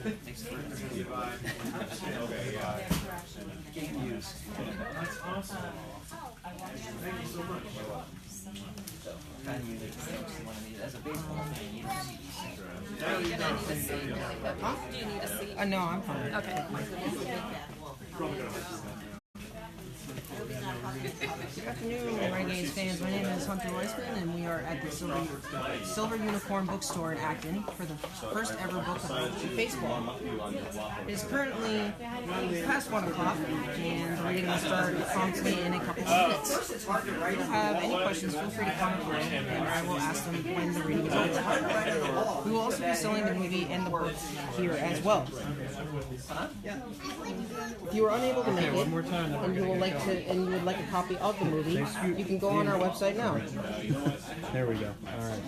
That's awesome. Thank you so much. So, kind of unique things. One of these, as a baseball fan, you don't see these things. Are you gonna need a seat? Huh? Do you need a seat? No, I'm fine. Okay. Good afternoon, Renegades fans. My name is Hunter Weissman, and we are at the Silver Unicorn Bookstore in Acton for the first ever book about baseball. It is currently past 1 o'clock, and the reading will start promptly in a couple of minutes. If you have any questions, feel free to comment below, and I will ask them when the reading is over. We will also be selling the movie and the book here as well. If you are unable to make it, and you would like a copy of the movie, you can go on our website now. There we go. All right.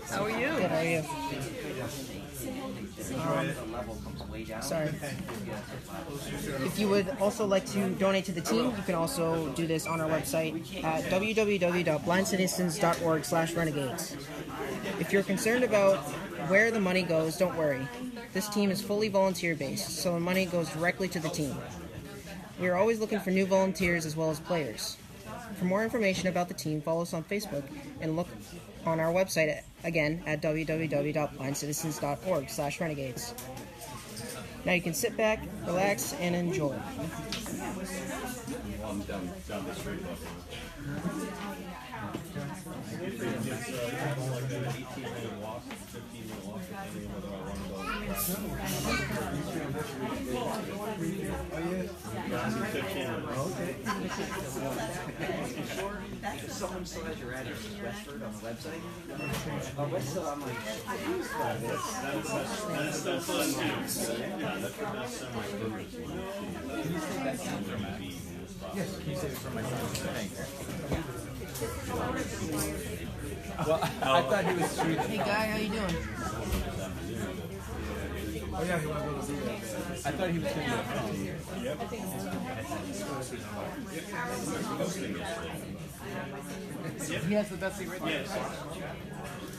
How are you? Good, how are you? Sorry. If you would also like to donate to the team, you can also do this on our website at www.blindcitizens.org/renegades. If you're concerned about where the money goes, don't worry. This team is fully volunteer-based, so the money goes directly to the team. We are always looking for new volunteers as well as players. For more information about the team, follow us on Facebook and look on our website again at www.blindcitizens.org/renegades. Now you can sit back, relax, and enjoy. I'm down the street. Like an 18-minute walk, 15-minute walk, depending on whether I want to go. Someone still has your address, Westford, on the website. Westford, I'm like, That's the fun too. Yeah, that's the best semi-purpose one. Yes, can you say it for my son? Thank you. Well, I thought he was shooting. Hey guy, how you doing? Oh yeah, he was going to do that. I thought he was going to do that. Yep. He has the best thing right there. Yes.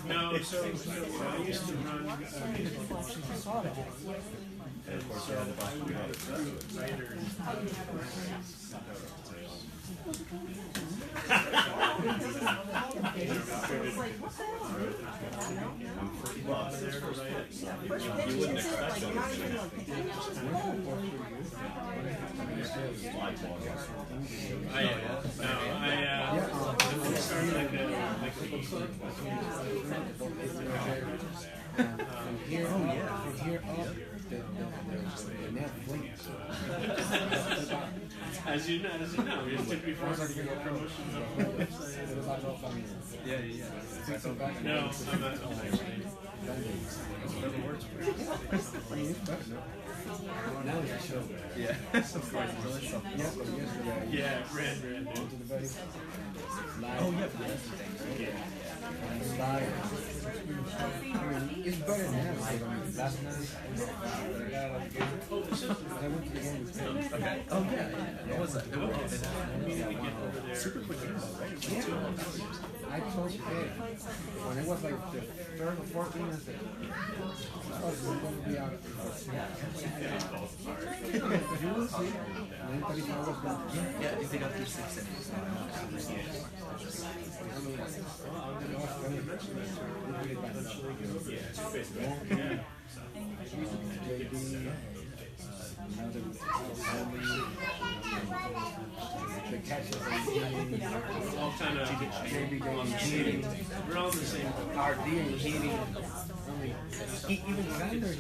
No, so I used to run and so You wouldn't expect that. started like a Here, oh yeah, from here up, the net blinks. as you know, we just took before promotions of the website. Yeah. No, I'm not. Now it's a show. Yeah, of course. Really something. Yeah, ran. Oh yeah, for the rest of things. Live. It's better than that. Last night, I went to the game with him. Okay. Oh yeah. What was that? Super quick game, right? I told Ed when it was like the third or fourth game, I said, "Oh, we're going to be out." You will see. And then 35 was gone. Yeah, they got through 6 innings. The catches All kind of we're all the same. RD and Heaney. Even Xander,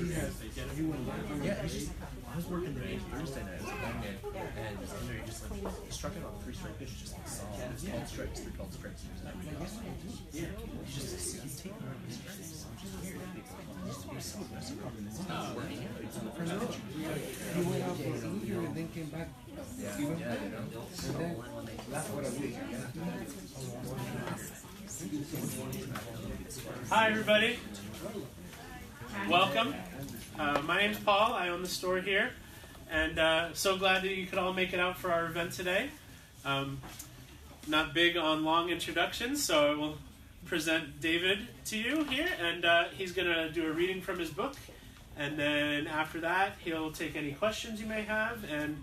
he went back. Yeah, it's just, I was working the game Thursday night as a back end, and he just like, he struck out on 3 strike pitches, just like solid. It's called strikes, 3 called strikes. Yeah, he's taking on his strikes. Which is weird. He's so aggressive. It's not working out. It's on the first pitch. He went out for injury and then came back. Even better. And then, that's what I did. Hi, everybody. Welcome. My name's Paul. I own the store here. And so glad that you could all make it out for our event today. Not big on long introductions, so I will present David to you here, and he's going to do a reading from his book, and then after that he'll take any questions you may have, and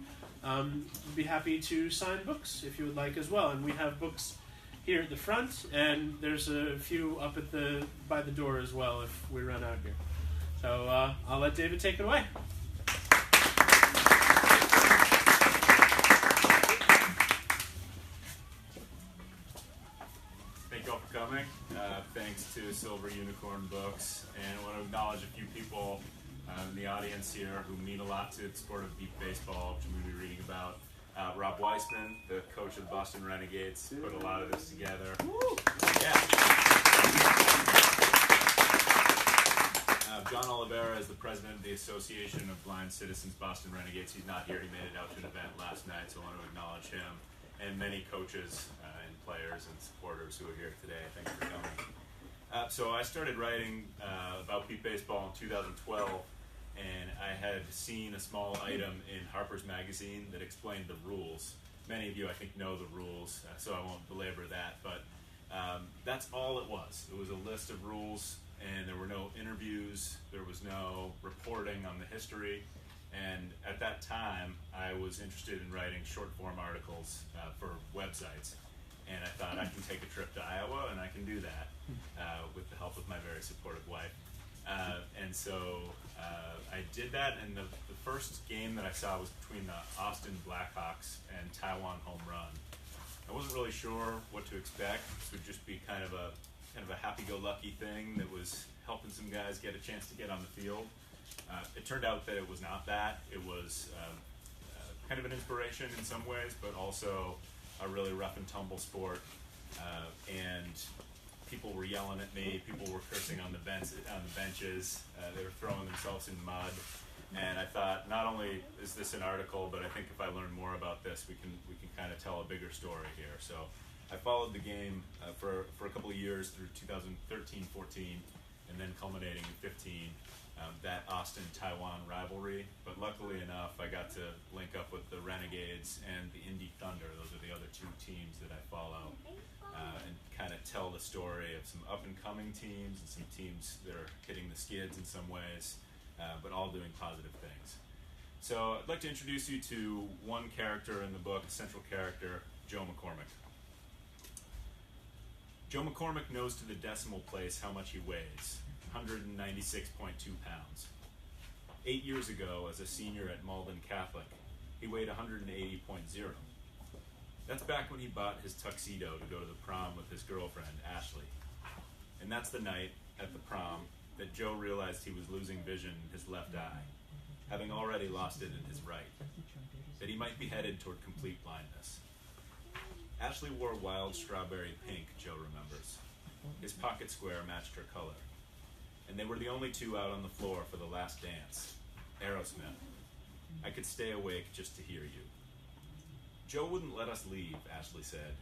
be happy to sign books if you would like as well. And we have books here at the front, and there's a few up at by the door as well if we run out here. So I'll let David take it away. Thank you all for coming. Thanks to Silver Unicorn Books, and I want to acknowledge a few people in the audience here who mean a lot to the sport of beep baseball, which we'll be reading about. Rob Weissman, the coach of the Boston Renegades, put a lot of this together. Yeah. John Oliveira is the president of the Association of Blind Citizens Boston Renegades. He's not here. He made it out to an event last night, so I want to acknowledge him and many coaches and players and supporters who are here today. Thanks for coming. So I started writing about beep baseball in 2012, and I had seen a small item in Harper's Magazine that explained the rules. Many of you, I think, know the rules, so I won't belabor that, but that's all it was. It was a list of rules, and there were no interviews, there was no reporting on the history, and at that time, I was interested in writing short-form articles for websites, and I thought I can take a trip to Iowa, and I can do that with the help of my very supportive wife. And so I did that, and the first game that I saw was between the Austin Blackhawks and Taiwan Home Run. I wasn't really sure what to expect. This would just be kind of a happy-go-lucky thing that was helping some guys get a chance to get on the field. It turned out that it was not that. It was kind of an inspiration in some ways, but also a really rough and tumble sport. And people were yelling at me. People were cursing on the benches. They were throwing themselves in mud. And I thought, not only is this an article, but I think if I learn more about this, we can kind of tell a bigger story here. So I followed the game for a couple of years through 2013-14, and then culminating in 15, that Austin-Taiwan rivalry. But luckily enough, I got to link up with the Renegades and the Indy Thunder. Those are the other two teams that I follow, and kind of tell the story of some up-and-coming teams and some teams that are hitting the skids in some ways, but all doing positive things. So I'd like to introduce you to one character in the book, a central character, Joe McCormick. Joe McCormick knows to the decimal place how much he weighs, 196.2 pounds. 8 years ago, as a senior at Malden Catholic, he weighed 180.0. That's back when he bought his tuxedo to go to the prom with his girlfriend, Ashley. And that's the night, at the prom, that Joe realized he was losing vision in his left eye, having already lost it in his right, that he might be headed toward complete blindness. Ashley wore wild strawberry pink, Joe remembers. His pocket square matched her color. And they were the only two out on the floor for the last dance. Aerosmith. I could stay awake just to hear you. Joe wouldn't let us leave, Ashley said,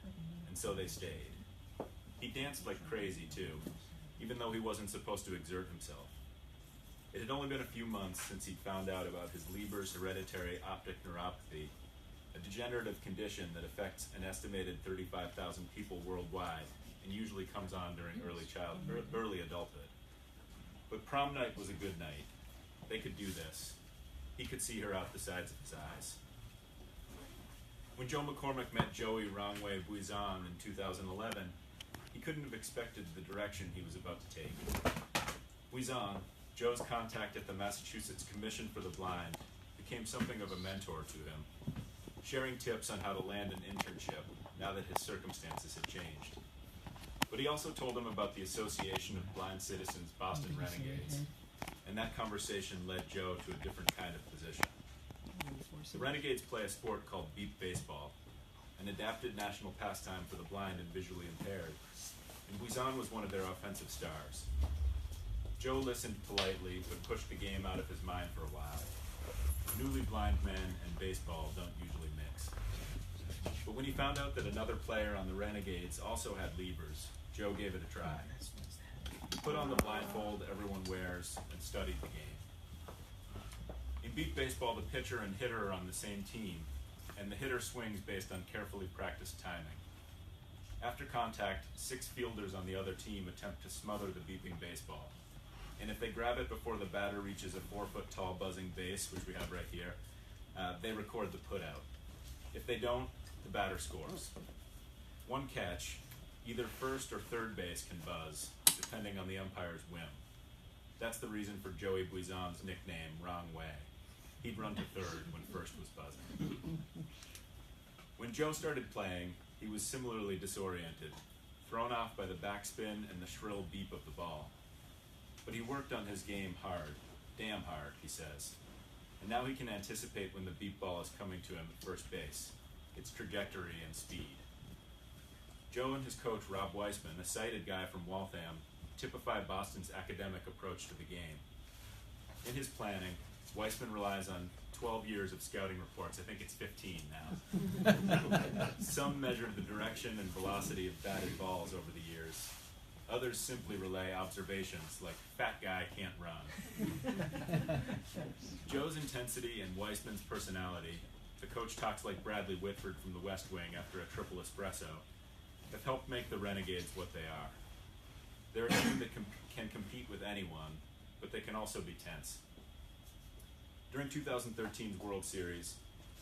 and so they stayed. He danced like crazy, too, even though he wasn't supposed to exert himself. It had only been a few months since he'd found out about his Leber's hereditary optic neuropathy, a degenerative condition that affects an estimated 35,000 people worldwide and usually comes on during early adulthood. But prom night was a good night. They could do this. He could see her out the sides of his eyes. When Joe McCormick met Joey Rongway Buizan in 2011, he couldn't have expected the direction he was about to take. Buizan, Joe's contact at the Massachusetts Commission for the Blind, became something of a mentor to him, sharing tips on how to land an internship now that his circumstances had changed. But he also told him about the Association of Blind Citizens Boston Renegades, and that conversation led Joe to a different kind of position. The Renegades play a sport called beep baseball, an adapted national pastime for the blind and visually impaired, and Buizan was one of their offensive stars. Joe listened politely, but pushed the game out of his mind for a while. Newly blind men and baseball don't usually mix. But when he found out that another player on the Renegades also had Leber's, Joe gave it a try. He put on the blindfold everyone wears and studied the game. In beep baseball, the pitcher and hitter are on the same team, and the hitter swings based on carefully practiced timing. After contact, 6 fielders on the other team attempt to smother the beeping baseball. And if they grab it before the batter reaches a 4-foot-tall buzzing base, which we have right here, they record the putout. If they don't, the batter scores. One catch, either first or third base can buzz, depending on the umpire's whim. That's the reason for Joey Buison's nickname, Wrong Way. He'd run to third when first was buzzing. When Joe started playing, he was similarly disoriented, thrown off by the backspin and the shrill beep of the ball. But he worked on his game hard, damn hard, he says. And now he can anticipate when the beep ball is coming to him at first base, its trajectory and speed. Joe and his coach, Rob Weissman, a sighted guy from Waltham, typify Boston's academic approach to the game. In his planning, Weissman relies on 12 years of scouting reports. I think it's 15 now. Some measured the direction and velocity of batted balls over the years. Others simply relay observations like, fat guy can't run. Joe's intensity and Weissman's personality, the coach talks like Bradley Whitford from the West Wing after a triple espresso, have helped make the Renegades what they are. They're a team that can compete with anyone, but they can also be tense. During 2013's World Series,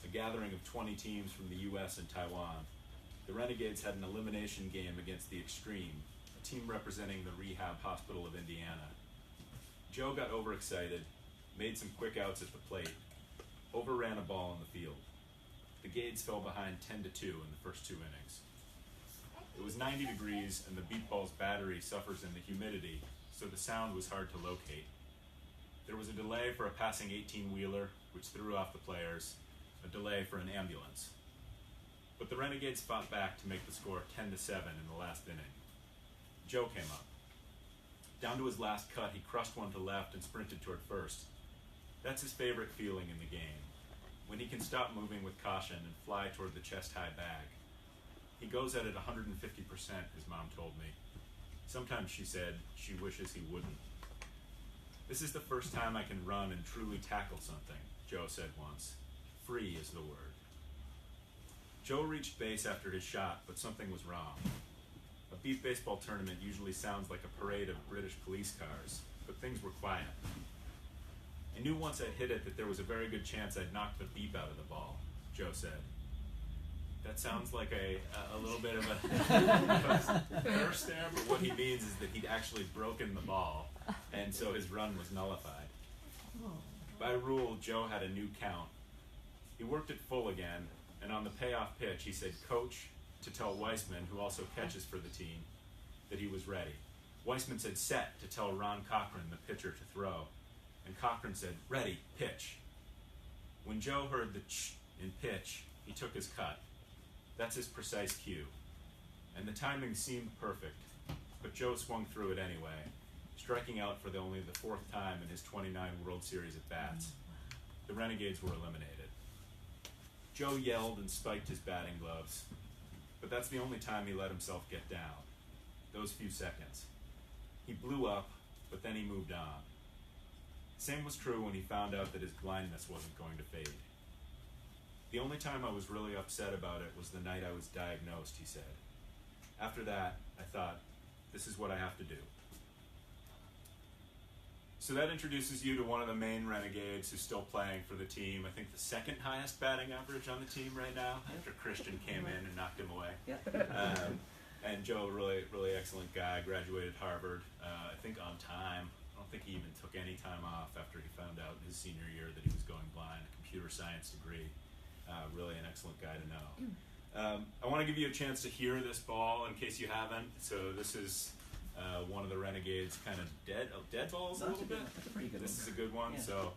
a gathering of 20 teams from the US and Taiwan, the Renegades had an elimination game against the Extreme, a team representing the Rehab Hospital of Indiana. Joe got overexcited, made some quick outs at the plate, overran a ball in the field. The Gades fell behind 10-2 in the first 2 innings. It was 90 degrees and the beep ball's battery suffers in the humidity, so the sound was hard to locate. There was a delay for a passing 18-wheeler, which threw off the players, a delay for an ambulance. But the Renegades fought back to make the score 10-7 in the last inning. Joe came up. Down to his last cut, he crushed one to left and sprinted toward first. That's his favorite feeling in the game, when he can stop moving with caution and fly toward the chest-high bag. He goes at it 150%, his mom told me. Sometimes, she said, she wishes he wouldn't. This is the first time I can run and truly tackle something, Joe said once. Free is the word. Joe reached base after his shot, but something was wrong. A beep baseball tournament usually sounds like a parade of British police cars, but things were quiet. I knew once I'd hit it that there was a very good chance I'd knock the beep out of the ball, Joe said. That sounds like a little bit of a curse there, but what he means is that he'd actually broken the ball, and so his run was nullified. By rule, Joe had a new count. He worked it full again, and on the payoff pitch, he said, "Coach," to tell Weissman, who also catches for the team, that he was ready. Weissman said, "Set," to tell Ron Cochran, the pitcher, to throw, and Cochran said, "Ready, pitch." When Joe heard the ch in pitch, he took his cut. That's his precise cue. And the timing seemed perfect, but Joe swung through it anyway, striking out for only the 4th time in his 29 World Series at-bats. The Renegades were eliminated. Joe yelled and spiked his batting gloves, but that's the only time he let himself get down, those few seconds. He blew up, but then he moved on. Same was true when he found out that his blindness wasn't going to fade. The only time I was really upset about it was the night I was diagnosed, he said. After that, I thought, this is what I have to do. So that introduces you to one of the main Renegades who's still playing for the team. I think the 2nd highest batting average on the team right now, after Christian came in and knocked him away. And Joe, really, really excellent guy, graduated Harvard, I think on time. I don't think he even took any time off after he found out in his senior year that he was going blind, a computer science degree. Really an excellent guy to know. I want to give you a chance to hear this ball in case you haven't. So this is one of the Renegades' kind of dead balls a little bit. That's a pretty good This one. is a good one. Yeah. So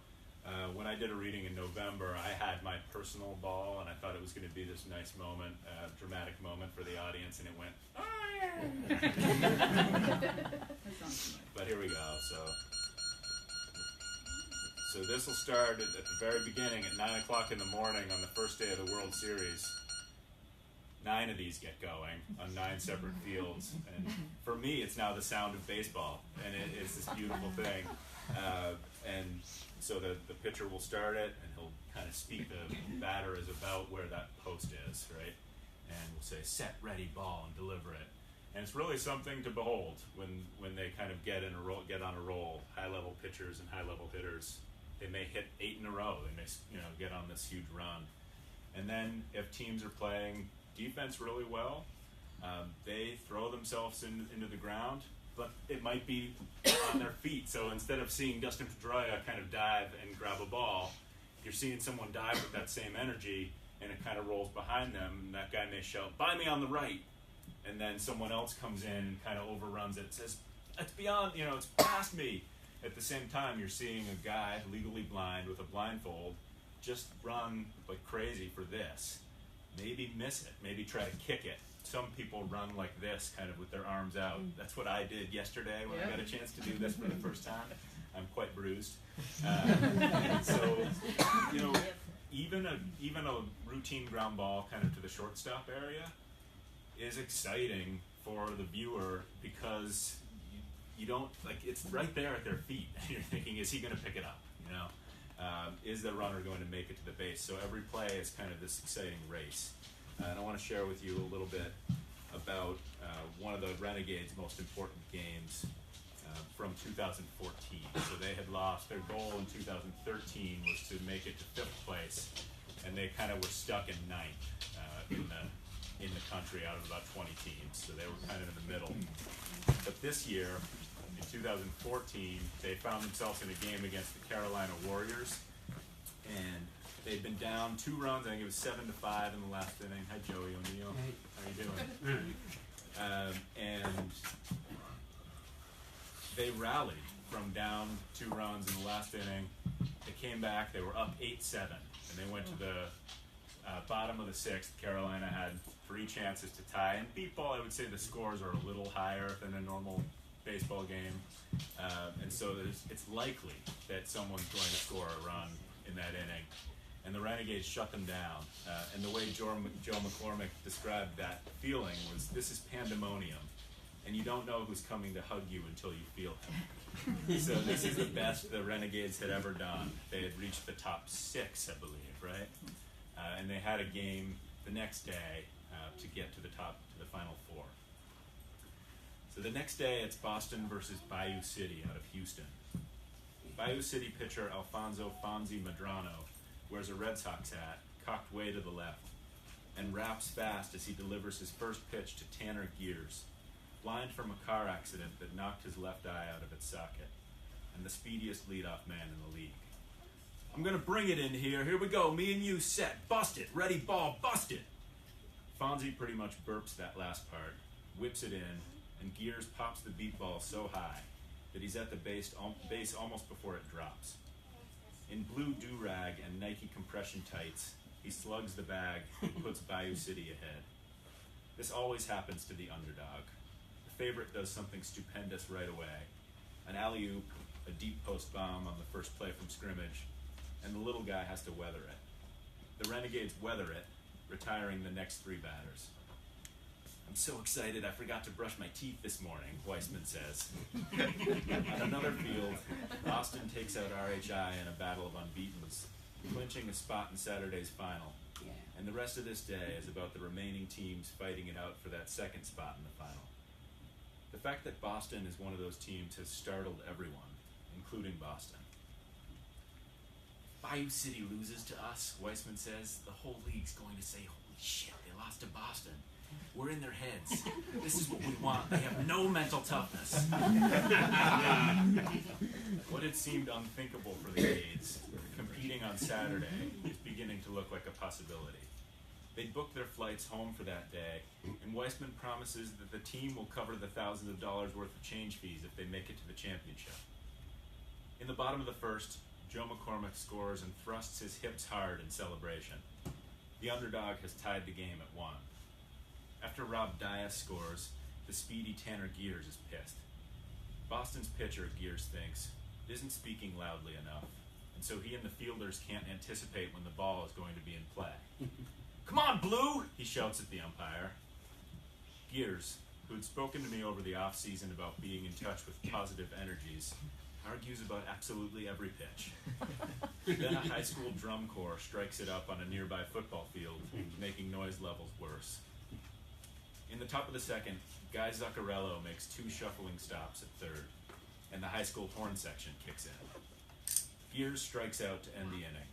when I did a reading in November, I had my personal ball, and I thought it was going to be this nice moment, dramatic moment for the audience, and it went, but here we go. So this will start at the very beginning at 9 o'clock in the morning on the first day of the World Series. 9 of these get going on 9 separate fields. And for me, it's now the sound of baseball. And it is this beautiful thing. And so the pitcher will start it, and he'll kind of speak the batter is about where that post is, right? and will say, set, ready, ball, and deliver it. And it's really something to behold when they kind of get on a roll. High-level pitchers and high-level hitters, they may hit 8 in a row. They may get on this huge run. And then if teams are playing defense really well, they throw themselves into the ground, but it might be on their feet. So instead of seeing Dustin Pedroia kind of dive and grab a ball, you're seeing someone dive with that same energy, and it kind of rolls behind them, and that guy may shout, "Buy me on the right." And then someone else comes in and kind of overruns it, says, "It's beyond, it's past me." At the same time, you're seeing a guy legally blind with a blindfold just run like crazy for this. Maybe miss it, maybe try to kick it. Some people run like this, kind of with their arms out. That's what I did yesterday when I got a chance to do this for the first time. I'm quite bruised. So, even a routine ground ball kind of to the shortstop area is exciting for the viewer because you don't, it's right there at their feet. You're thinking, is he going to pick it up? Is the runner going to make it to the base? So every play is kind of this exciting race. And I want to share with you a little bit about one of the Renegades' most important games from 2014. So they had lost. Their goal in 2013 was to make it to 5th place, and they kind of were stuck in 9th in the country out of about 20 teams. So they were kind of in the middle. But this year, in 2014, they found themselves in a game against the Carolina Warriors, and they'd been down 2 runs. I think it was 7-5 in the last inning. Hi, Joey O'Neill. How you doing? And they rallied from down 2 runs in the last inning. They came back. They were up 8-7, and they went to the bottom of the 6th. Carolina had 3 chances to tie. In beat ball, I would say the scores are a little higher than a normal baseball game, and so it's likely that someone's going to score a run in that inning. And the Renegades shut them down. And the way Joe McCormick described that feeling was, this is pandemonium, and you don't know who's coming to hug you until you feel him. So this is the best the Renegades had ever done. They had reached the top 6, I believe, right? And they had a game the next day to get to the final 4. So the next day, it's Boston versus Bayou City out of Houston. Bayou City pitcher Alfonso Fonzie Medrano wears a Red Sox hat, cocked way to the left, and raps fast as he delivers his first pitch to Tanner Gears, blind from a car accident that knocked his left eye out of its socket, and the speediest leadoff man in the league. "I'm gonna bring it in here. Here we go. Me and you set. Bust it. Ready, ball. Bust it." Fonzie pretty much burps that last part, whips it in, and Gears pops the beat ball so high that he's at the base almost before it drops. In blue do-rag and Nike compression tights, he slugs the bag and puts Bayou City ahead. This always happens to the underdog. The favorite does something stupendous right away. An alley-oop, a deep post bomb on the first play from scrimmage, and the little guy has to weather it. The Renegades weather it, retiring the next 3 batters. "I'm so excited I forgot to brush my teeth this morning," Weissman says. On another field, Boston takes out RHI in a battle of unbeatens, clinching a spot in Saturday's final. And the rest of this day is about the remaining teams fighting it out for that 2nd spot in the final. The fact that Boston is one of those teams has startled everyone, including Boston. "Bayou City loses to us," Weissman says, "the whole league's going to say, 'Holy shit, they lost to Boston.' We're in their heads. This is what we want. They have no mental toughness." What had seemed unthinkable for the Gades, competing on Saturday, is beginning to look like a possibility. They'd booked their flights home for that day, and Weissman promises that the team will cover the thousands of dollars worth of change fees if they make it to the championship. In the bottom of the 1st, Joe McCormick scores and thrusts his hips hard in celebration. The underdog has tied the game at 1. After Rob Dias scores, the speedy Tanner Gears is pissed. Boston's pitcher, Gears thinks, isn't speaking loudly enough, and so he and the fielders can't anticipate when the ball is going to be in play. "Come on, Blue!" he shouts at the umpire. Gears, who had spoken to me over the off-season about being in touch with positive energies, argues about absolutely every pitch. Then a high school drum corps strikes it up on a nearby football field, making noise levels worse. In the top of the second, Guy Zuccarello makes 2 shuffling stops at third, and the high school horn section kicks in. Gears strikes out to end the inning.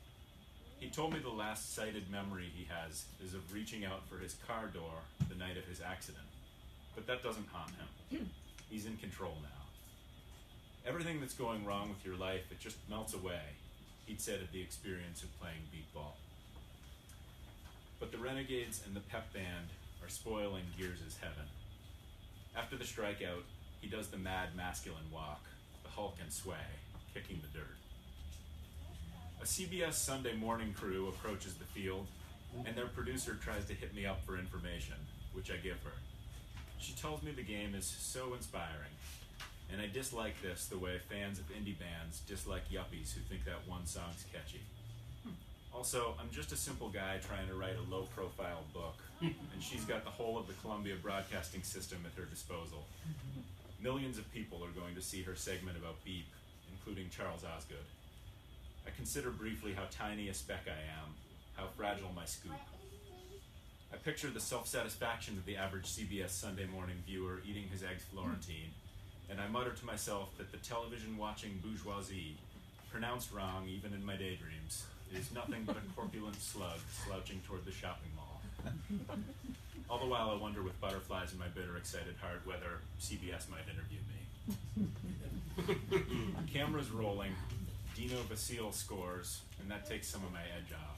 He told me the last sighted memory he has is of reaching out for his car door the night of his accident. But that doesn't haunt him. He's in control now. Everything that's going wrong with your life, it just melts away, he'd said of the experience of playing beat ball. But the Renegades and the pep band are spoiling Gears' heaven. After the strikeout, he does the mad masculine walk, the hulk and sway, kicking the dirt. A CBS Sunday morning crew approaches the field, and their producer tries to hit me up for information, which I give her. She tells me the game is so inspiring, and I dislike this the way fans of indie bands dislike yuppies who think that one song's catchy. Also, I'm just a simple guy trying to write a low-profile book, and she's got the whole of the Columbia Broadcasting System at her disposal. Millions of people are going to see her segment about Beep, including Charles Osgood. I consider briefly how tiny a speck I am, how fragile my scoop. I picture the self-satisfaction of the average CBS Sunday morning viewer eating his eggs Florentine, and I mutter to myself that the television-watching bourgeoisie, pronounced wrong even in my daydreams, is nothing but a corpulent slug slouching toward the shopping mall. All the while I wonder with butterflies in my bitter, excited heart whether CBS might interview me. Camera's rolling, Dino Vasile scores, and that takes some of my edge off.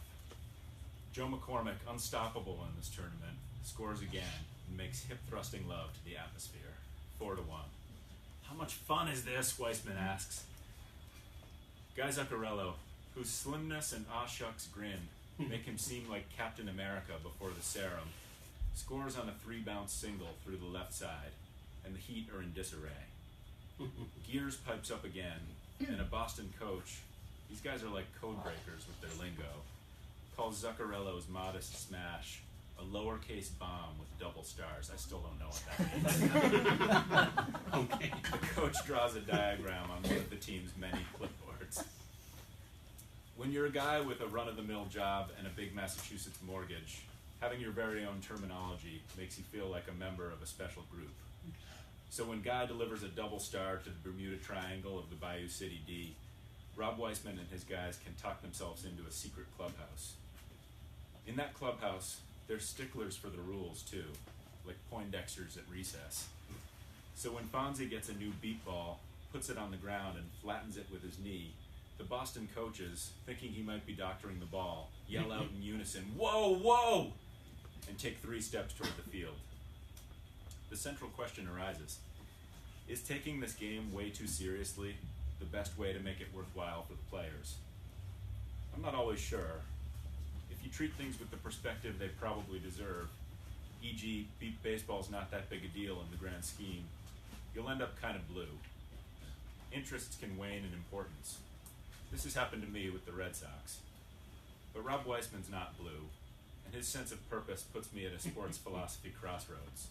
Joe McCormick, unstoppable in this tournament, scores again and makes hip-thrusting love to the atmosphere. 4-1. How much fun is this? Weissman asks. Guy Zuccarello, whose slimness and aw shucks grin make him seem like Captain America before the serum, scores on a 3-bounce single through the left side, and the Heat are in disarray. Gears pipes up again, and a Boston coach, these guys are like code breakers with their lingo, calls Zuccarello's modest smash a lowercase bomb with double stars. I still don't know what that means. Okay. The coach draws a diagram on one of the team's many clipboards. When you're a guy with a run-of-the-mill job and a big Massachusetts mortgage, having your very own terminology makes you feel like a member of a special group. So when Guy delivers a double star to the Bermuda Triangle of the Bayou City D, Rob Weissman and his guys can talk themselves into a secret clubhouse. In that clubhouse, they're sticklers for the rules too, like Poindexters at recess. So when Fonzie gets a new beat ball, puts it on the ground and flattens it with his knee, the Boston coaches, thinking he might be doctoring the ball, yell out in unison, "Whoa, whoa!" and take 3 steps toward the field. The central question arises: is taking this game way too seriously the best way to make it worthwhile for the players? I'm not always sure. If you treat things with the perspective they probably deserve, e.g., beat baseball's not that big a deal in the grand scheme, you'll end up kind of blue. Interests can wane in importance. This has happened to me with the Red Sox. But Rob Weissman's not blue, and his sense of purpose puts me at a sports philosophy crossroads.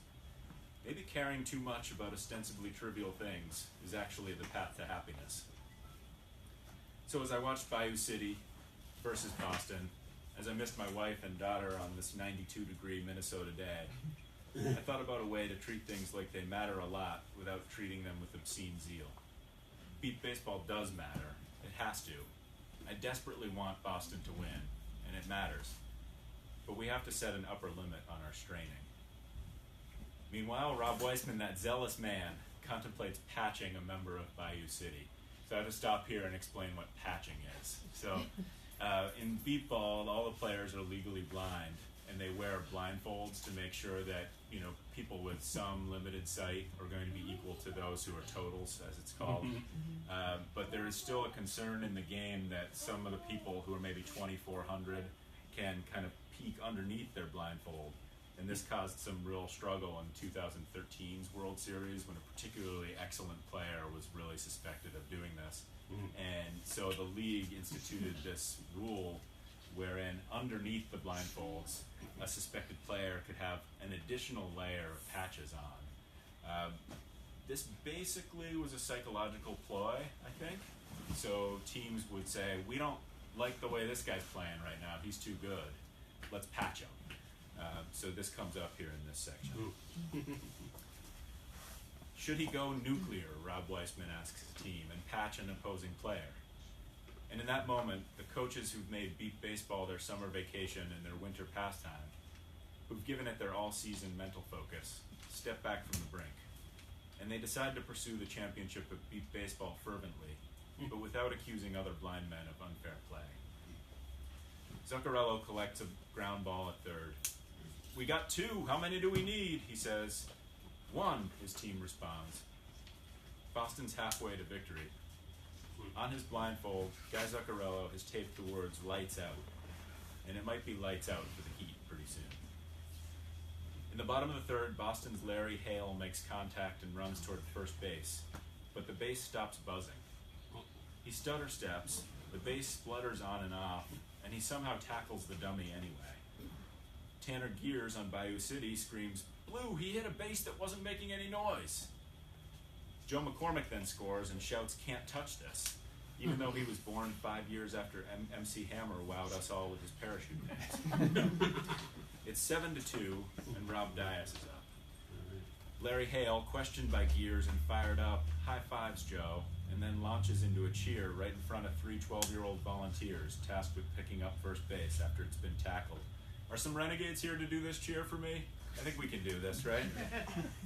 Maybe caring too much about ostensibly trivial things is actually the path to happiness. So as I watched Bayou City versus Boston, as I missed my wife and daughter on this 92-degree Minnesota day, I thought about a way to treat things like they matter a lot without treating them with obscene zeal. Beat baseball does matter. It has to. I desperately want Boston to win, and it matters. But we have to set an upper limit on our straining. Meanwhile, Rob Weissman, that zealous man, contemplates patching a member of Bayou City. So I have to stop here and explain what patching is. So in beat ball, all the players are legally blind, and they wear blindfolds to make sure that people with some limited sight are going to be equal to those who are totals, as it's called. But there is still a concern in the game that some of the people who are maybe 2,400 can kind of peek underneath their blindfold. And this caused some real struggle in 2013's World Series when a particularly excellent player was really suspected of doing this. And so the league instituted this rule wherein underneath the blindfolds, a suspected player could have an additional layer of patches on. This basically was a psychological ploy, I think. So teams would say, we don't like the way this guy's playing right now, he's too good, let's patch him. So this comes up here in this section. Should he go nuclear, Rob Weissman asks his team, and patch an opposing player? And in that moment, the coaches who've made beat baseball their summer vacation and their winter pastime, who've given it their all-season mental focus, step back from the brink. And they decide to pursue the championship of beat baseball fervently, but without accusing other blind men of unfair play. Zuccarello collects a ground ball at third. "We got 2. How many do we need?" he says. "1, his team responds. Boston's halfway to victory. On his blindfold, Guy Zuccarello has taped the words "lights out," and it might be lights out for the Heat pretty soon. In the bottom of the third, Boston's Larry Hale makes contact and runs toward first base, but the base stops buzzing. He stutter steps, the base splutters on and off, and he somehow tackles the dummy anyway. Tanner Gears on Bayou City screams, "Blue, he hit a base that wasn't making any noise." Joe McCormick then scores and shouts, "Can't touch this," even though he was born 5 years after MC Hammer wowed us all with his parachute dance. It's 7-2, and Rob Dias is up. Larry Hale, questioned by Gears and fired up, high fives Joe, and then launches into a cheer right in front of 3 12-year-old volunteers tasked with picking up first base after it's been tackled. Are some Renegades here to do this cheer for me? I think we can do this, right?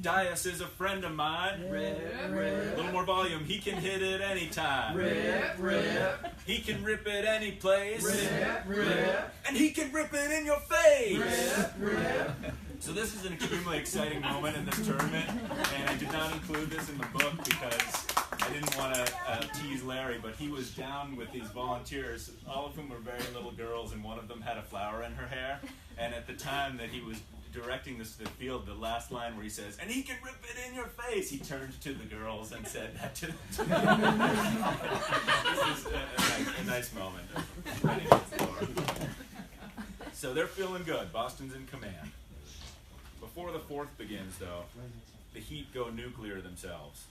Dias is a friend of mine. Rip, rip. A little more volume. He can hit it anytime. Rip, rip. He can rip it any place. Rip, rip. And he can rip it in your face. Rip, rip. So this is an extremely exciting moment in this tournament, and I did not include this in the book because I didn't want to tease Larry, but he was down with these volunteers, all of whom were very little girls, and one of them had a flower in her hair. And at the time that he was directing this to the field, the last line where he says, "And he can rip it in your face," he turned to the girls and said that to them. This is a nice moment of Renegades lore. So they're feeling good. Boston's in command. Before the fourth begins, though, the Heat go nuclear themselves.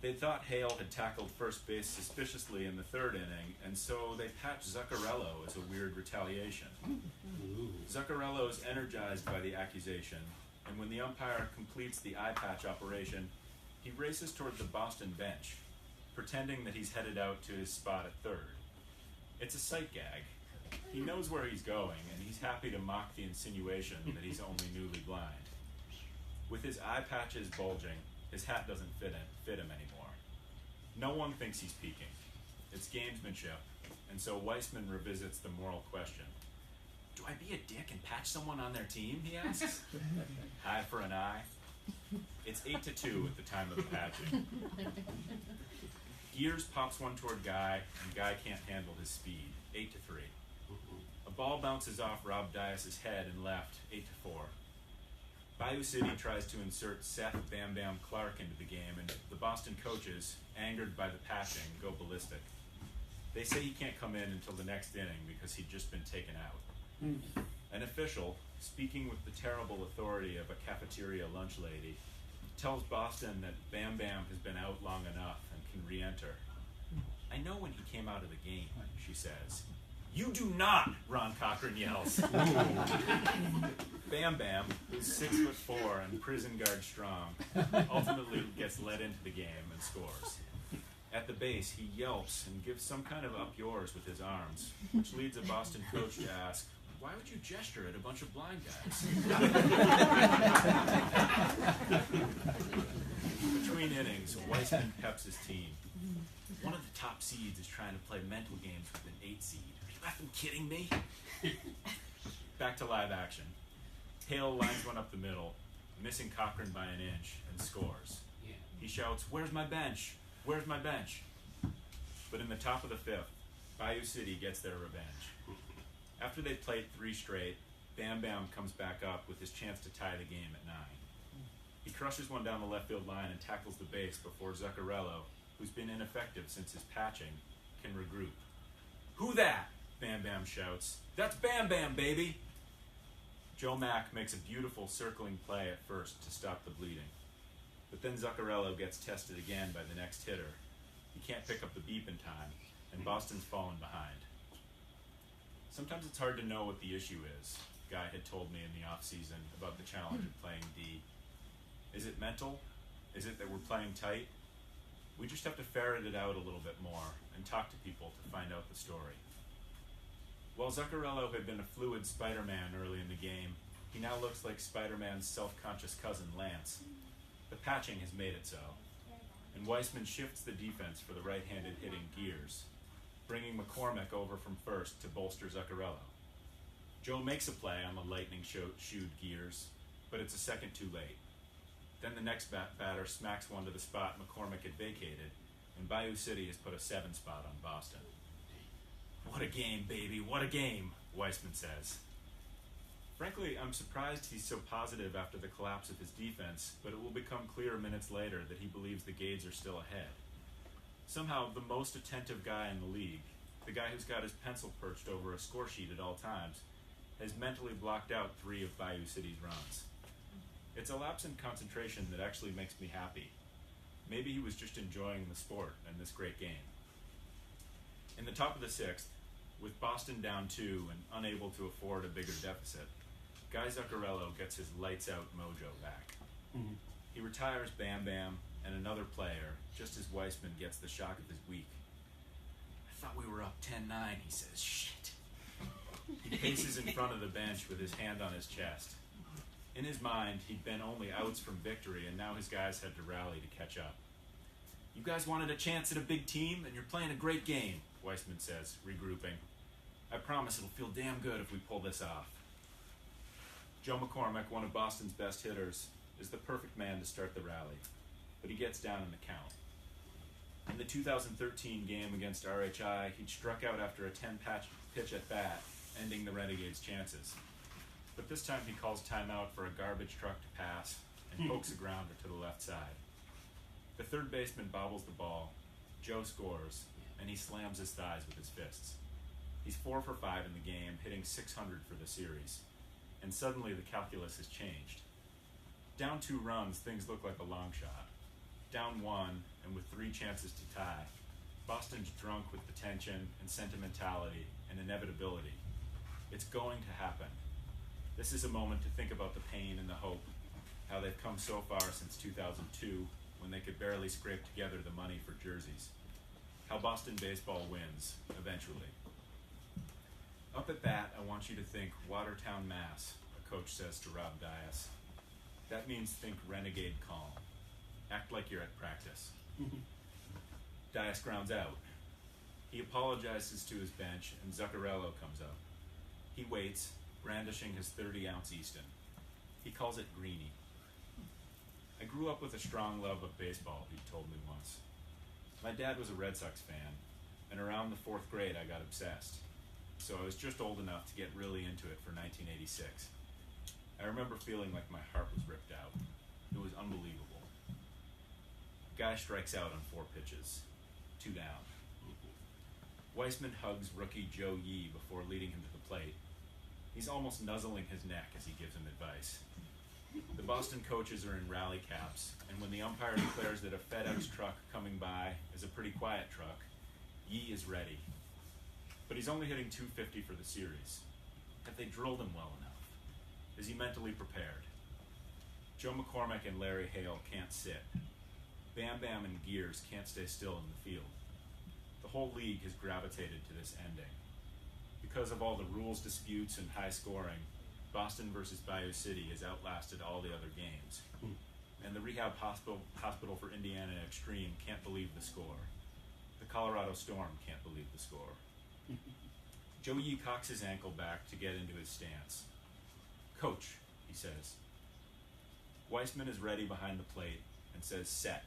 They thought Hale had tackled first base suspiciously in the third inning, and so they patched Zuccarello as a weird retaliation. Zuccarello is energized by the accusation, and when the umpire completes the eye patch operation, he races toward the Boston bench, pretending that he's headed out to his spot at third. It's a sight gag. He knows where he's going, and he's happy to mock the insinuation that he's only newly blind. With his eye patches bulging, his hat doesn't fit him anymore. No one thinks he's peeking. It's gamesmanship, and so Weissman revisits the moral question. "Do I be a dick and patch someone on their team?" he asks. Eye for an eye. It's 8-2 at the time of the patching. Gears pops one toward Guy, and Guy can't handle his speed. 8-3. A ball bounces off Rob Dias' head and left. 8-4. Bayou City tries to insert Seth Bam Bam Clark into the game, and the Boston coaches, angered by the patching, go ballistic. They say he can't come in until the next inning because he'd just been taken out. An official, speaking with the terrible authority of a cafeteria lunch lady, tells Boston that Bam Bam has been out long enough and can re-enter. "I know when he came out of the game," she says. "You do not," Ron Cochran yells. Bam Bam, who's 6'4" and prison guard strong, ultimately gets led into the game and scores. At the base, he yelps and gives some kind of up yours with his arms, which leads a Boston coach to ask, "Why would you gesture at a bunch of blind guys?" Between innings, Weissman peps his team. "One of the top seeds is trying to play mental games with an 8 seed. Are you effing kidding me?" Back to live action. Hale lines one up the middle, missing Cochran by an inch, and scores. He shouts, "Where's my bench? Where's my bench?" But in the top of the fifth, Bayou City gets their revenge. After they played 3 straight, Bam Bam comes back up with his chance to tie the game at 9. He crushes one down the left field line and tackles the base before Zuccarello, who's been ineffective since his patching, can regroup. "Who that?" Bam Bam shouts. "That's Bam Bam, baby!" Joe Mack makes a beautiful circling play at first to stop the bleeding. But then Zuccarello gets tested again by the next hitter. He can't pick up the beep in time, and Boston's fallen behind. Sometimes it's hard to know what the issue is. Guy had told me in the off-season about the challenge of playing D. Is it mental? Is it that we're playing tight? We just have to ferret it out a little bit more and talk to people to find out the story. While Zuccarello had been a fluid Spider-Man early in the game, he now looks like Spider-Man's self-conscious cousin, Lance. The patching has made it so, and Weissman shifts the defense for the right-handed hitting Gears, bringing McCormick over from first to bolster Zuccarello. Joe makes a play on the lightning-shoed Gears, but it's a second too late. Then the next batter smacks one to the spot McCormick had vacated, and Bayou City has put a 7 spot on Boston. What a game, baby, what a game, Weissman says. Frankly, I'm surprised he's so positive after the collapse of his defense, but it will become clear minutes later that he believes the Gades are still ahead. Somehow, the most attentive guy in the league, the guy who's got his pencil perched over a score sheet at all times, has mentally blocked out 3 of Bayou City's runs. It's a lapse in concentration that actually makes me happy. Maybe he was just enjoying the sport and this great game. In the top of the 6th, with Boston down 2 and unable to afford a bigger deficit, Guy Zuccarello gets his lights-out mojo back. Mm-hmm. He retires Bam Bam and another player just as Weissman gets the shock of his week. I thought we were up 10-9, he says. Shit. He paces in front of the bench with his hand on his chest. In his mind, he'd been only outs from victory, and now his guys had to rally to catch up. You guys wanted a chance at a big team, and you're playing a great game, Weissman says, regrouping. I promise it'll feel damn good if we pull this off. Joe McCormick, one of Boston's best hitters, is the perfect man to start the rally, but he gets down in the count. In the 2013 game against RHI, he'd struck out after a 10-pitch at bat, ending the Renegades' chances. But this time he calls timeout for a garbage truck to pass and pokes a grounder to the left side. The third baseman bobbles the ball, Joe scores, and he slams his thighs with his fists. He's 4 for 5 in the game, hitting .600 for the series. And suddenly the calculus has changed. Down 2 runs, things look like a long shot. Down 1, and with 3 chances to tie, Boston's drunk with the tension and sentimentality and inevitability. It's going to happen. This is a moment to think about the pain and the hope, how they've come so far since 2002, when they could barely scrape together the money for jerseys. How Boston baseball wins, eventually. Up at bat, I want you to think Watertown, Mass., a coach says to Rob Dias. That means think renegade calm. Act like you're at practice. Dias grounds out. He apologizes to his bench, and Zuccarello comes up. He waits, brandishing his 30-ounce Easton. He calls it greenie. I grew up with a strong love of baseball, he told me once. My dad was a Red Sox fan, and around the 4th grade I got obsessed. So I was just old enough to get really into it for 1986. I remember feeling like my heart was ripped out. It was unbelievable. Guy strikes out on 4 pitches. 2 down. Weissman hugs rookie Joe Yee before leading him to the plate. He's almost nuzzling his neck as he gives him advice. The Boston coaches are in rally caps, and when the umpire declares that a FedEx truck coming by is a pretty quiet truck, Yee is ready. But he's only hitting .250 for the series. Have they drilled him well enough? Is he mentally prepared? Joe McCormick and Larry Hale can't sit. Bam Bam and Gears can't stay still in the field. The whole league has gravitated to this ending. Because of all the rules disputes and high scoring, Boston versus Bayou City has outlasted all the other games. And the Rehab Hospital for Indiana Extreme can't believe the score. The Colorado Storm can't believe the score. Joe Yee cocks his ankle back to get into his stance. Coach, he says. Weissman is ready behind the plate and says, set.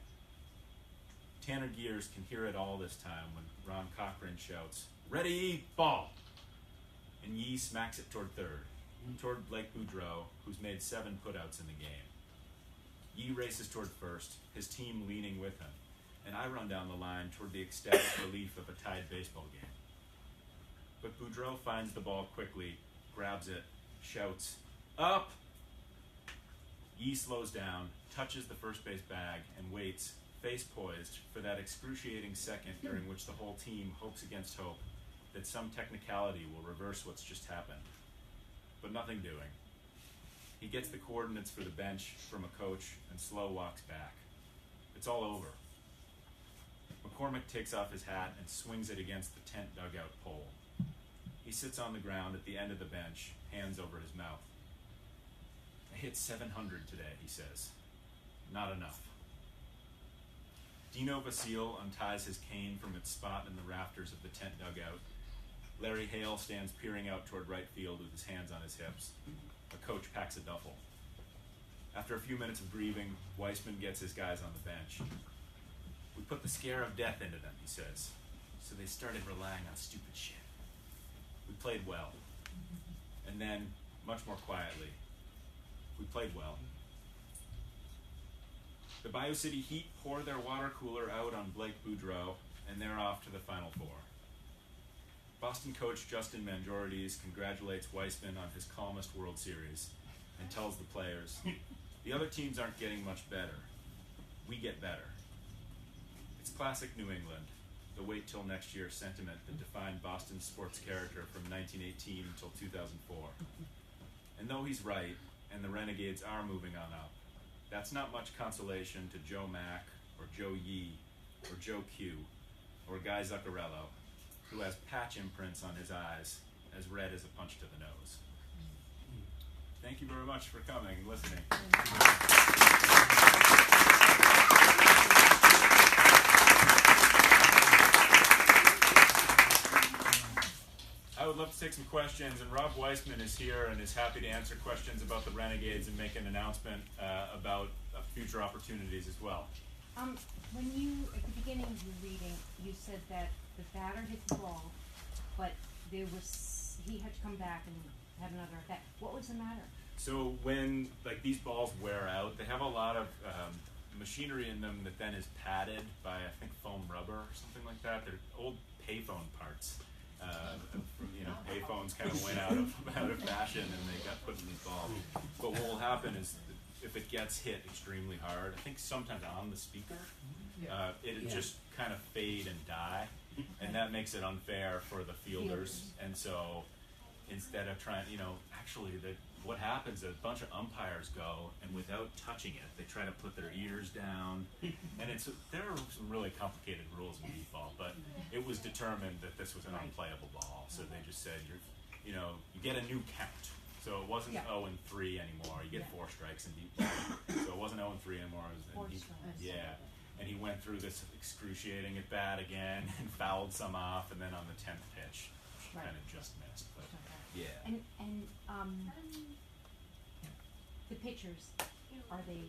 Tanner Gears can hear it all this time when Ron Cochran shouts, ready, ball! And Yee smacks it toward third, toward Blake Boudreau, who's made 7 putouts in the game. Yee races toward first, his team leaning with him, and I run down the line toward the ecstatic relief of a tied baseball game. But Boudreau finds the ball quickly, grabs it, shouts, up! Yee slows down, touches the first base bag, and waits, face poised, for that excruciating second during which the whole team hopes against hope that some technicality will reverse what's just happened. but nothing doing. He gets the coordinates for the bench from a coach and slow walks back. It's all over. McCormick takes off his hat and swings it against the tent dugout pole. He sits on the ground at the end of the bench, hands over his mouth. I hit 700 today, he says. Not enough. Dino Vasile unties his cane from its spot in the rafters of the tent dugout. Larry Hale stands peering out toward right field with his hands on his hips. A coach packs a duffel. After a few minutes of grieving, Weissman gets his guys on the bench. We put the scare of death into them, he says, so they started relying on stupid shit. We played well. And then, much more quietly, we played well. The Bayou City Heat pour their water cooler out on Blake Boudreau, and they're off to the Final Four. Boston coach Justin Mangiorides congratulates Weissman on his calmest World Series and tells the players, the other teams aren't getting much better. We get better. It's classic New England, the wait till next year sentiment that defined Boston's sports character from 1918 until 2004. And though he's right, and the Renegades are moving on up, that's not much consolation to Joe Mack, or Joe Yee, or Joe Q, or Guy Zuccarello, who has patch imprints on his eyes as red as a punch to the nose. Thank you very much for coming and listening. I would love to take some questions, and Rob Weissman is here and is happy to answer questions about the Renegades and make an announcement about future opportunities as well. When you, at the beginning of your reading, you said that the batter hit the ball, but he had to come back and have another at bat. What was the matter? So when these balls wear out, they have a lot of machinery in them that then is padded by, I think, foam rubber or something like that. They're old payphone parts. Payphones kind of went out of fashion and they got put in these balls. But what will happen is if it gets hit extremely hard, I think sometimes on the speaker, it'll just kind of fade and die. And that makes it unfair for the fielders. And so instead of trying, what happens is a bunch of umpires go and without touching it, they try to put their ears down. And there are some really complicated rules in baseball, but it was determined that this was an unplayable ball. So they just said, you get a new count. So it wasn't 0-3 anymore. You get 4 strikes and so it wasn't 0-3 anymore. And he went through this excruciating at bat again and fouled some off, and then on the 10th pitch, kind of just missed. But And the pitchers, are they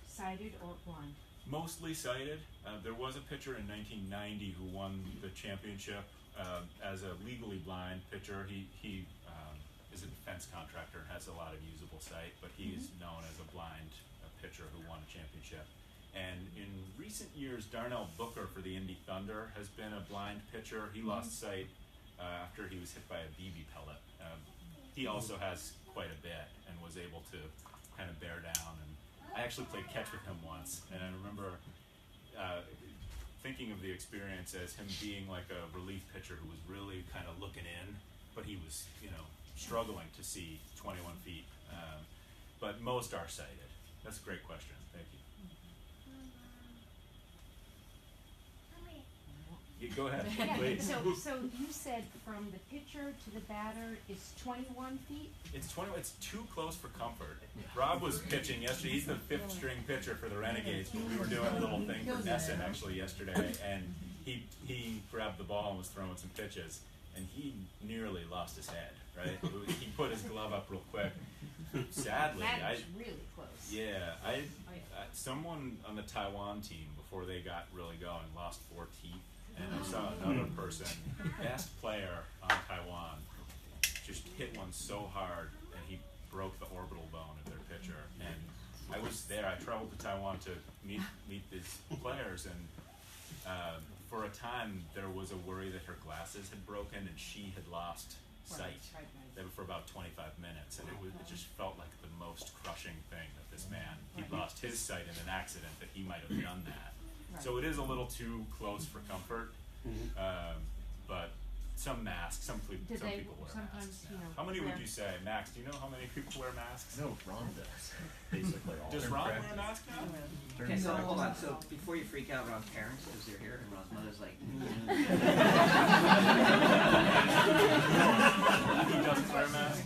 sighted or blind? Mostly sighted. There was a pitcher in 1990 who won the championship as a legally blind pitcher. He is a defense contractor and has a lot of usable sight, but he is known as a blind pitcher who won a championship. And in recent years, Darnell Booker for the Indy Thunder has been a blind pitcher. He lost sight after he was hit by a BB pellet. He also has quite a bit and was able to kind of bear down. And I actually played catch with him once, and I remember thinking of the experience as him being like a relief pitcher who was really kind of looking in, but he was, struggling to see 21 feet. But most are sighted. That's a great question. Thank you. Go ahead, please. So you said from the pitcher to the batter is 21 feet? It's too close for comfort. Rob was pitching yesterday. He's the 5th string pitcher for the Renegades. We were doing a little thing for Nesson actually yesterday, and he grabbed the ball and was throwing some pitches, and he nearly lost his head, right? He put his glove up real quick. Sadly, That was really close. Yeah, someone on the Taiwan team, before they got really going, lost 4 teeth. And I saw another person, best player on Taiwan, just hit one so hard and he broke the orbital bone of their pitcher. And I was there. I traveled to Taiwan to meet these players, and for a time there was a worry that her glasses had broken and she had lost sight for about 25 minutes, and it just felt like the most crushing thing that this man, he'd lost his sight in an accident, that he might have done that. So it is a little too close for comfort, but some masks. Some Do people they wear sometimes, masks. you know? How many wear- would you say, Max? Do you know how many people wear masks? No, Ron does. Basically all. Does in Ron wear a practice. mask now? Okay, so hold on. So before you freak out, Ron's parents, because they're here, and Ron's mother's like, He doesn't wear a mask.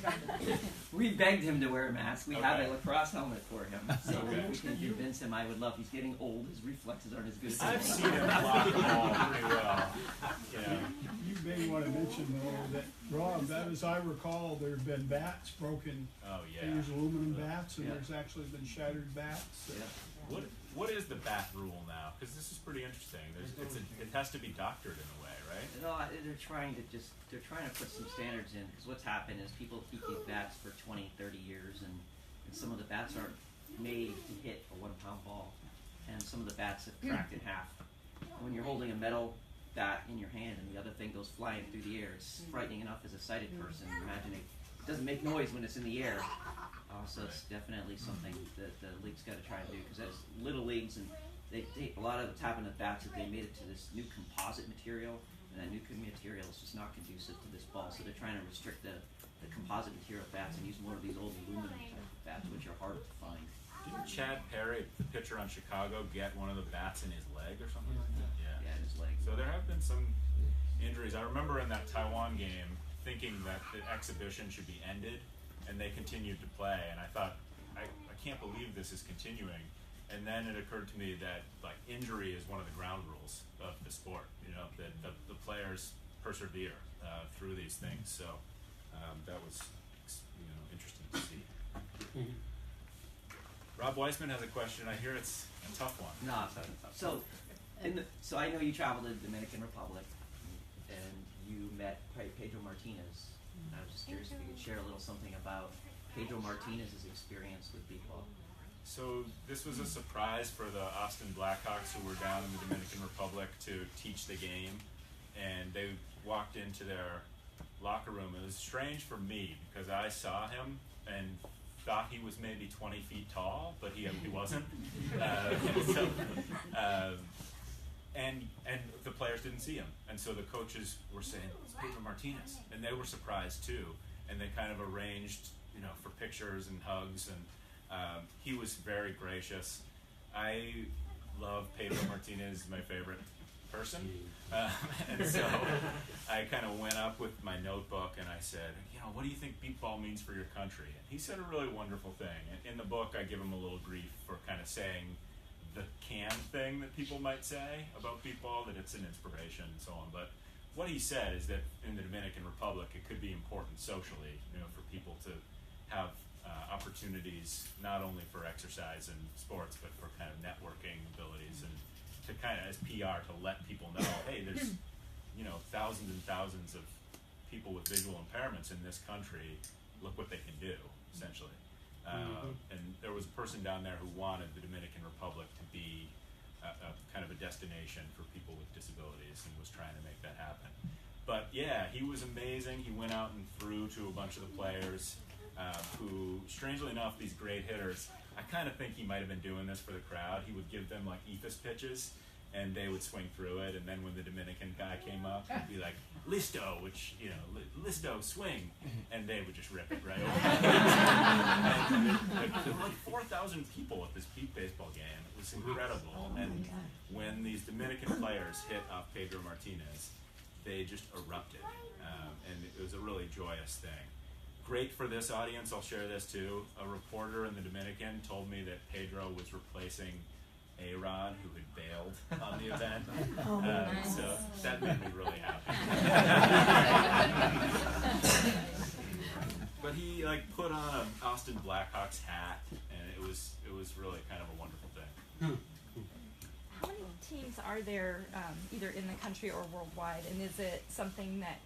we begged him to wear a mask. We have Okay. a lacrosse helmet for him. So Okay. if we can convince him, I would love. He's getting old. His reflexes aren't as good as I've his. seen him block the ball pretty well. Yeah. You may want to mention though that, Rob, that as I recall, there have been bats broken. Oh They yeah. use aluminum bats, and Yeah. there's actually been shattered bats. Yeah. What is the bat rule now? Because this is pretty interesting. It has to be doctored in a way, right? No, they're trying to put some standards in, because what's happened is people keep these bats for 20, 30 years, and some of the bats aren't made to hit a 1 pound ball, and some of the bats have cracked in half. And when you're holding a metal bat in your hand and the other thing goes flying through the air, it's frightening enough as a sighted person. Imagine it doesn't make noise when it's in the air. So it's definitely something that the league's got to try and do, because that's little leagues, and they a lot of what's happened to bats is they made it to this new composite material, and that new material is just not conducive to this ball. So they're trying to restrict the composite material bats and use more of these old aluminum type bats, which are harder to find. Didn't Chad Perry, the pitcher on Chicago, get one of the bats in his leg or something like that? Yeah, in his leg. So there have been some injuries. I remember in that Taiwan game thinking that the exhibition should be ended, and they continued to play. And I thought, I can't believe this is continuing. And then it occurred to me that like injury is one of the ground rules of the sport. You know, that the players persevere through these things. So that was interesting to see. Rob Weissman has a question. I hear it's a tough one. No, it's not tough. So, so I know you traveled to the Dominican Republic, and you met Pedro Martinez. I was just curious if you could share a little something about Pedro Martinez's experience with beatball. So this was a surprise for the Austin Blackhawks, who were down in the Dominican Republic to teach the game, and they walked into their locker room. It was strange for me because I saw him and thought he was maybe 20 feet tall, but he wasn't. And the players didn't see him, and so the coaches were saying, "It's Pedro Martinez," and they were surprised too. And they kind of arranged, for pictures and hugs, and he was very gracious. I love Pedro Martinez, my favorite person, and so I kind of went up with my notebook and I said, what do you think beatball means for your country? And he said a really wonderful thing. And in the book, I give him a little grief for kind of saying the thing that people might say about beatball, that it's an inspiration and so on. But what he said is that in the Dominican Republic, it could be important socially, for people to have opportunities not only for exercise and sports, but for kind of networking abilities, and to kind of, as PR, to let people know, hey, there's thousands and thousands of people with visual impairments in this country. Look what they can do, essentially. And there was a person down there who wanted the Dominican Republic to be a kind of a destination for people with disabilities, and was trying to make that happen. But yeah, he was amazing. He went out and threw to a bunch of the players who, strangely enough, these great hitters, I kind of think he might have been doing this for the crowd. He would give them like ethos pitches, and they would swing through it. And then when the Dominican guy came up, he'd be like, "Listo," which, "Listo, swing," and they would just rip it right over. And there were like 4,000 people at this peak baseball game. It was incredible. And when these Dominican players hit off Pedro Martinez, they just erupted, and it was a really joyous thing. Great for this audience, I'll share this too. A reporter in the Dominican told me that Pedro was replacing A-Rod, who had bailed on the event. So that made me really happy. But he put on an Austin Blackhawks hat, and it was really kind of a wonderful thing. How many teams are there, either in the country or worldwide, and is it something that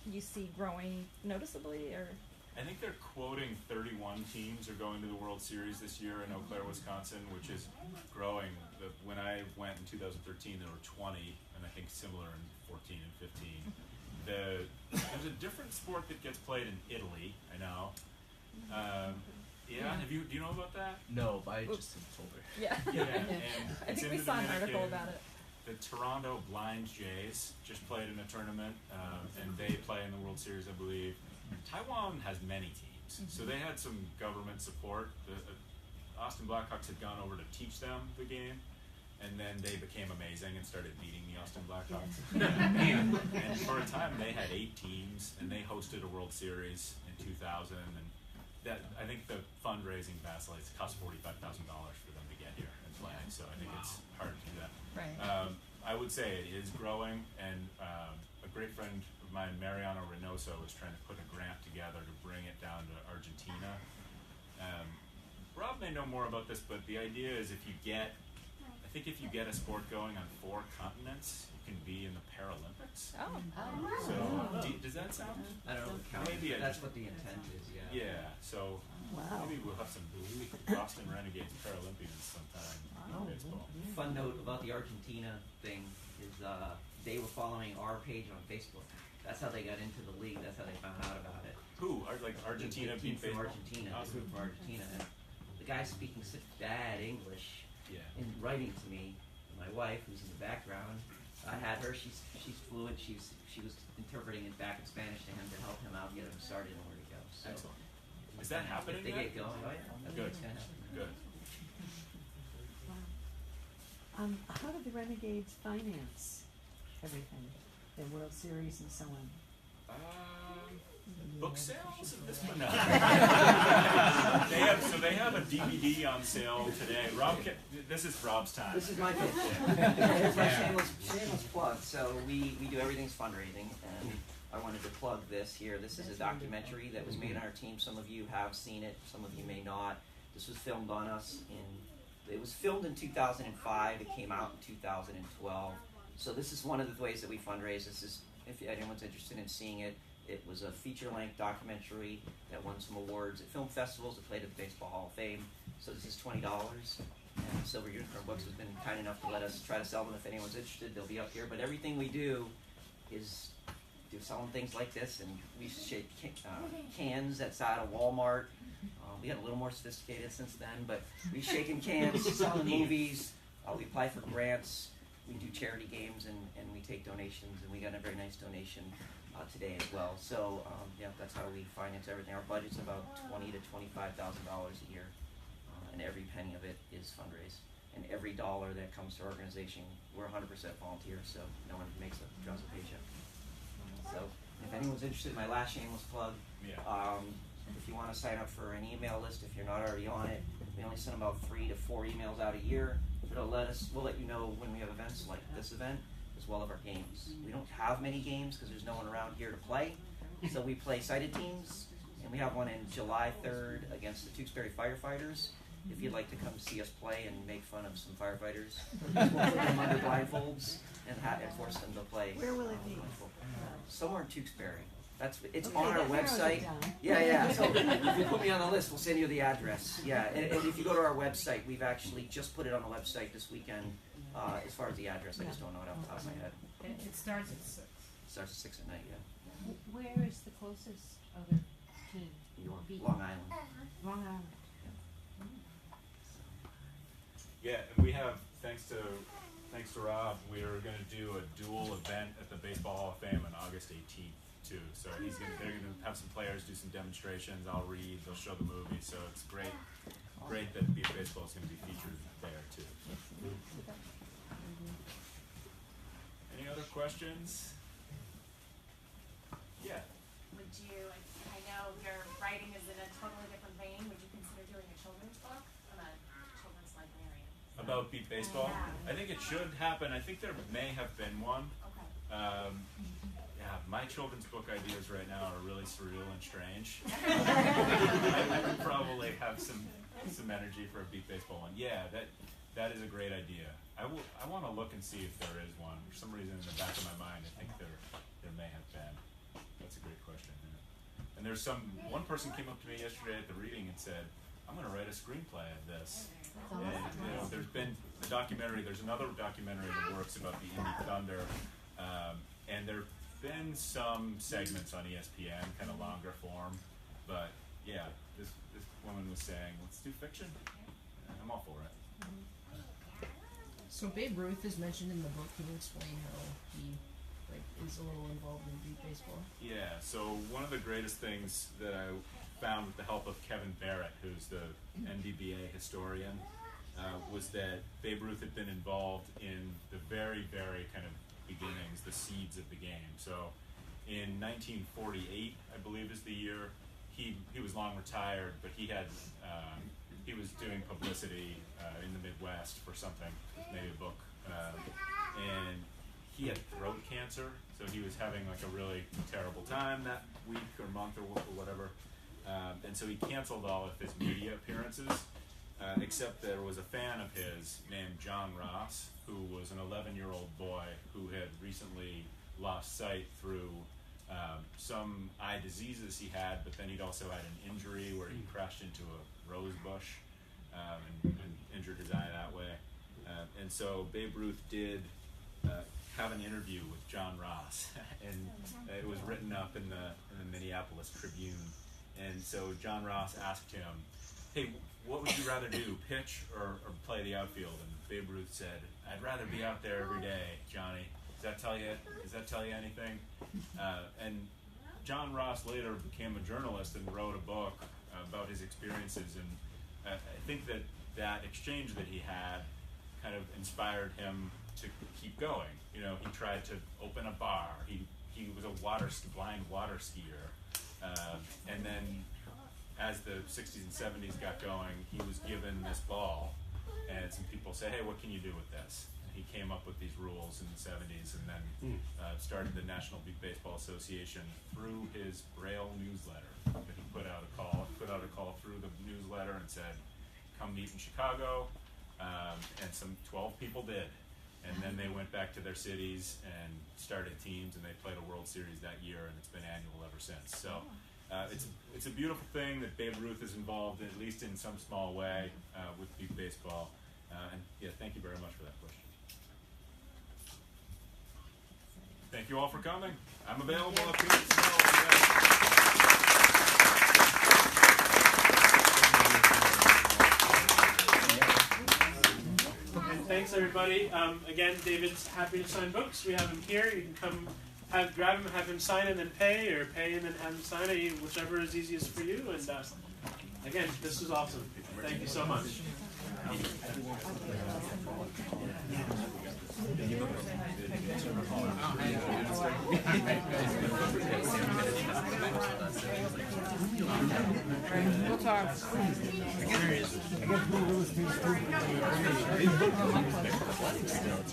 you see growing noticeably, or? I think they're quoting 31 teams are going to the World Series this year in Eau Claire, Wisconsin, which is growing. When I went in 2013, there were 20, and I think similar in 14 and 15. There's a different sport that gets played in Italy, I know. Do you know about that? No, but I just told her. Yeah. And I it's think in we the saw an article Dominican. about it. the Toronto Blind Jays just played in a tournament, and they play in the World Series, I believe. Taiwan has many teams, so they had some government support. The Austin Blackhawks had gone over to teach them the game, and then they became amazing and started beating the Austin Blackhawks. And for a time, they had 8 teams, and they hosted a World Series in 2000. And that, I think the fundraising vacillates. It cost $45,000 for them to get here and play. So I think it's hard to do that. Right. I would say it is growing, and a great friend of mine, Mariano Reynoso, was trying to put a grant together to bring it down to Argentina. Rob may know more about this, but the idea is if you get a sport going on 4 continents, you can be in the Paralympics. Oh. So, does that sound? I don't know the count, Maybe but that's what the intent is, yeah. Yeah, so maybe we'll have some Boston Renegades Paralympians sometime in baseball. Fun note about the Argentina thing is they were following our page on Facebook. That's how they got into the league. That's how they found out about it. Who? Like Argentina The team beat from baseball? Argentina, the Awesome. group from Argentina. And the guy speaking such bad English Yeah. in writing to me. My wife, who's in the background, I had her. She's fluent. She was interpreting it back in Spanish to him to help him out, get him started and where to go. So Excellent. Is that happening if they yet? get going, oh yeah, that's Good. what's gonna happen. Good. How do the Renegades finance everything? The World Series and so on? Book sales of this one? No. they have a DVD on sale today. This is Rob's time. This is my pitch. Here's my shameless plug. So we do everything's fundraising, and I wanted to plug this here. This is a documentary that was made on our team. Some of you have seen it. Some of you may not. This was filmed on us it was filmed in 2005. It came out in 2012. So this is one of the ways that we fundraise. This is, if anyone's interested in seeing it, it was a feature-length documentary that won some awards at film festivals. It played at the Baseball Hall of Fame. So this is $20. And Silver Unicorn Books has been kind enough to let us try to sell them. If anyone's interested, they'll be up here. But everything we do is selling things like this, and we shake cans outside of Walmart. We got a little more sophisticated since then, but we shaking cans, selling movies. We apply for grants. We do charity games, and we take donations, and we got a very nice donation today as well. So that's how we finance everything. Our budget's about $20,000 to $25,000 a year, and every penny of it is fundraised. And every dollar that comes to our organization, we're 100% volunteer, so no one draws a paycheck. So if anyone's interested, my last shameless plug. Yeah. If you want to sign up for an email list, if you're not already on it, we only send about 3 to 4 emails out a year. We'll let you know when we have events like this event, as well as our games. We don't have many games because there's no one around here to play. So we play sighted teams, and we have one in July 3rd against the Tewksbury Firefighters. If you'd like to come see us play and make fun of some firefighters, we'll put them under blindfolds and force them to play. Where will it be? Somewhere in Tewksbury. It's Okay, on our that narrows it website. down. Yeah. So if you put me on the list, we'll send you the address. Yeah, and if you go to our website, we've actually just put it on the website this weekend. As far as the address, I just don't know it off the top of my head. It starts at 6. It starts at 6 at night. Yeah. Where is the closest other team? York, Beat- Long Island. Long Island. Yeah, and we have, thanks to Rob, we're going to do a dual event at the Baseball Hall of Fame on August 18th too. So they're going to have some players do some demonstrations. I'll read. They'll show the movie. So it's great that Beat Baseball is going to be featured there too. Any other questions? Yeah. Would you, I know your writing is in a totally different vein, would you consider doing a children's book? I'm a children's librarian. About Beat Baseball? Yeah. I think it should happen. I think there may have been one. Okay. Yeah, my children's book ideas right now are really surreal and strange. I would probably have some energy for a Beat Baseball one. Yeah, that is a great idea. I want to look and see if there is one. For some reason in the back of my mind, I think there may have been. That's a great question. Yeah. And there's one person came up to me yesterday at the reading and said, I'm going to write a screenplay of this. And there's been the documentary. There's another documentary in the works about the Indy Thunder, and there've been some segments on ESPN, kind of longer form. But yeah, this woman was saying, let's do fiction. I'm all for it. So Babe Ruth is mentioned in the book. Can you explain how he is a little involved in beat baseball? Yeah, so one of the greatest things that I found with the help of Kevin Barrett, who's the NBBA historian, was that Babe Ruth had been involved in the very, very kind of beginnings, the seeds of the game. So in 1948, I believe is the year, he was long retired, but he had he was doing publicity in the Midwest for something, maybe a book, and he had throat cancer, so he was having like a really terrible time that week or month or whatever, and so he canceled all of his media appearances, except there was a fan of his named John Ross, who was an 11-year-old boy who had recently lost sight through some eye diseases he had, but then he'd also had an injury where he crashed into a rose bush and injured his eye that way. And so Babe Ruth did have an interview with John Ross, and it was written up in the Minneapolis Tribune. And so John Ross asked him, "Hey, what would you rather do, pitch or play the outfield?" And Babe Ruth said, "I'd rather be out there every day, Johnny. Does that tell you anything?" And John Ross later became a journalist and wrote a book about his experiences, and I think that exchange that he had kind of inspired him to keep going. You know, he tried to open a bar. He was a blind water skier, and then as the 60s and 70s got going, he was given this ball, and some people say, "Hey, what can you do with this?" And he came up with these rules in the 70s, and then started the National Beat Baseball Association through his Braille newsletter. He put out a call through the newsletter and said, "Come meet in Chicago," and some 12 people did. And then they went back to their cities and started teams, and they played a World Series that year, and it's been annual ever since. So it's a beautiful thing that Babe Ruth is involved in, at least in some small way, with beat baseball. And yeah, thank you very much for that question. Thank you all for coming. I'm available if you need some help. And thanks everybody. Again, David's happy to sign books. We have him here. You can come grab him, have him sign and then pay, or pay and then have him sign it, whichever is easiest for you. And again, this was awesome. Thank you so much. We'll talk.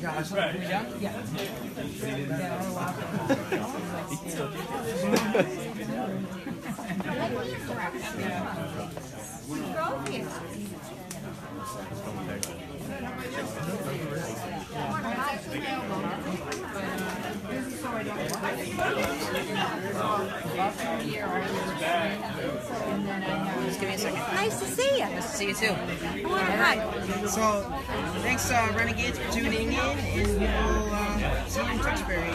That's right. Yeah. Just give me a second. Nice to see you. Nice to see you too. I want a hug. So, thanks Renegades for tuning in, and we will see you in Tewksbury.